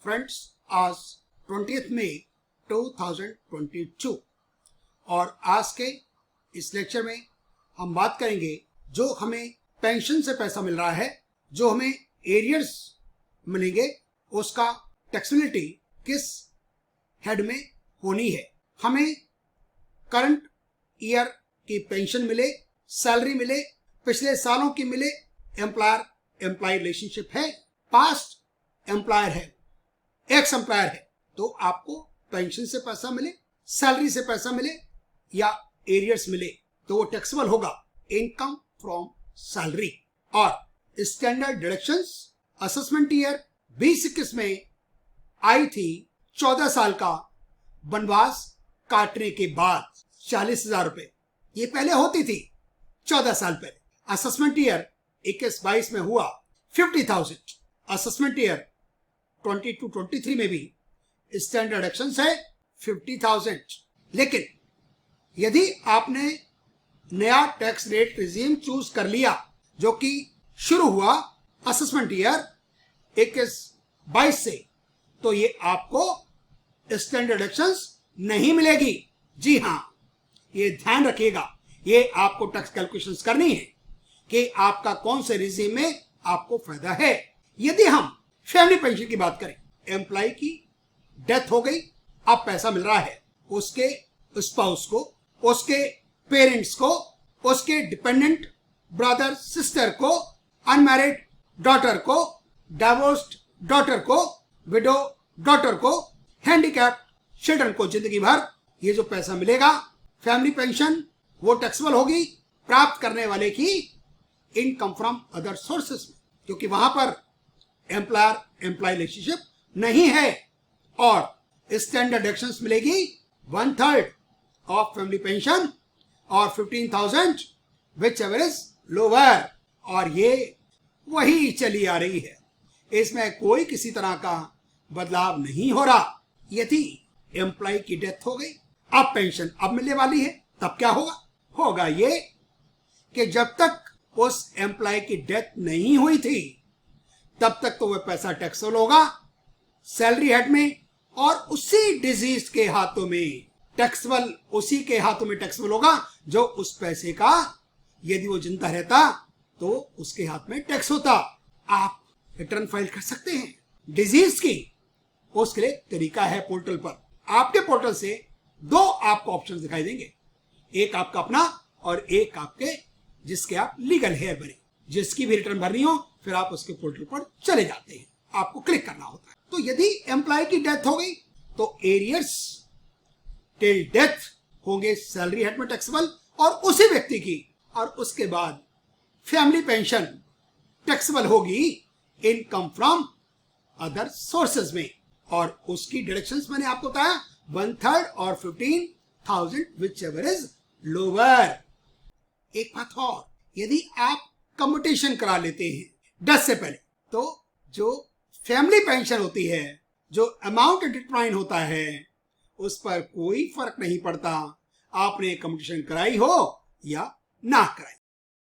Friends, आज 20 मई 2022 और आज के इस लेक्चर में हम बात करेंगे जो हमें पेंशन से पैसा मिल रहा है, जो हमें एरियर्स मिलेंगे, उसका टैक्सेबिलिटी किस हेड में होनी है। हमें करंट ईयर की पेंशन मिले, सैलरी मिले, पिछले सालों की मिले, एम्प्लॉयर एम्प्लॉय रिलेशनशिप है, पास्ट एम्प्लॉयर है, एक्स एम्प्लॉयर है, तो आपको पेंशन से पैसा मिले, सैलरी से पैसा मिले या एरियर्स मिले तो वो टैक्सेबल होगा इनकम फ्रॉम सैलरी। और स्टैंडर्ड डिडक्शंस असेसमेंट ईयर 2021 में आई थी 14 साल का वनवास काटने के बाद 40,000 रुपए। ये पहले होती थी 14 साल पहले। असेसमेंट ईयर 21-22 में हुआ 50,000। असेसमेंट ईयर 22-23 में भी स्टैंडर्ड डिडक्शन है 50,000। लेकिन यदि आपने नया टैक्स रेट रिजीम चूज कर लिया जो कि शुरू हुआ असेसमेंट ईयर 21-22 से, तो ये आपको स्टैंडर्ड डिडक्शंस नहीं मिलेगी। जी हाँ, ये ध्यान रखिएगा, ये आपको टैक्स कैलकुलेशंस करनी है कि आपका कौन से रिजीम में आपको फायदा है। यदि हम फैमिली पेंशन की बात करें, एम्प्लॉय की डेथ हो गई, अब पैसा मिल रहा है उसके स्पाउस को, उसके पेरेंट्स को, उसके डिपेंडेंट ब्रदर सिस्टर को, अनमैरिड डॉटर को, डिवोर्स्ड डॉटर को, विडो डॉटर को, हैंडीकैप्ड चिल्ड्रन को जिंदगी भर ये जो पैसा मिलेगा फैमिली पेंशन वो टैक्सेबल होगी प्राप्त करने वाले की इनकम फ्रॉम अदर सोर्सेस में, क्योंकि वहां पर एम्प्लॉयर एम्प्लॉय रिलेशनशिप नहीं है। और स्टैंडर्ड डिडक्शंस मिलेगी 1/3 ऑफ फैमिली पेंशन और 15,000 विच एवर इज लोअर। और ये वही चली आ रही है, इसमें कोई किसी तरह का बदलाव नहीं हो रहा। यदि एम्प्लॉय की डेथ हो गई, अब पेंशन अब मिलने वाली है, तब क्या होगा? होगा ये कि जब तक उस एम्प्लॉय की डेथ नहीं हुई थी तब तक तो वह पैसा टैक्सेबल होगा सैलरी हेड में, और उसी डिजीज के हाथों में टैक्सेबल, उसी के हाथों में टैक्सेबल होगा जो उस पैसे का यदि वो जिंदा रहता तो उसके हाथ में टैक्स होता। आप रिटर्न फाइल कर सकते हैं डिजीज की, उसके लिए तरीका है पोर्टल पर। आपके पोर्टल से दो आपको ऑप्शन दिखाई देंगे, एक आपका अपना और एक आपके जिसके आप लीगल हेयर बने। जिसकी भी रिटर्न भरनी हो फिर आप उसके पोर्टल पर चले जाते हैं, आपको क्लिक करना होता है। तो यदि एम्प्लॉय की डेथ हो गई तो एरियर्स टिल डेथ होंगे सैलरी हेड में टैक्सेबल, और उसी व्यक्ति की, और उसके बाद फैमिली पेंशन टैक्सेबल होगी इनकम फ्रॉम अदर सोर्सेज में, और उसकी डिडक्शंस मैंने आपको बताया 1/3 और 15,000 विच एवर इज लोअर। एक बात और, यदि आप कम्यूटेशन करा लेते हैं डेथ से पहले, तो जो फैमिली पेंशन होती है, जो अमाउंट डिटरमाइन होता है, उस पर कोई फर्क नहीं पड़ता आपने कम्यूटेशन कराई हो या ना कराई।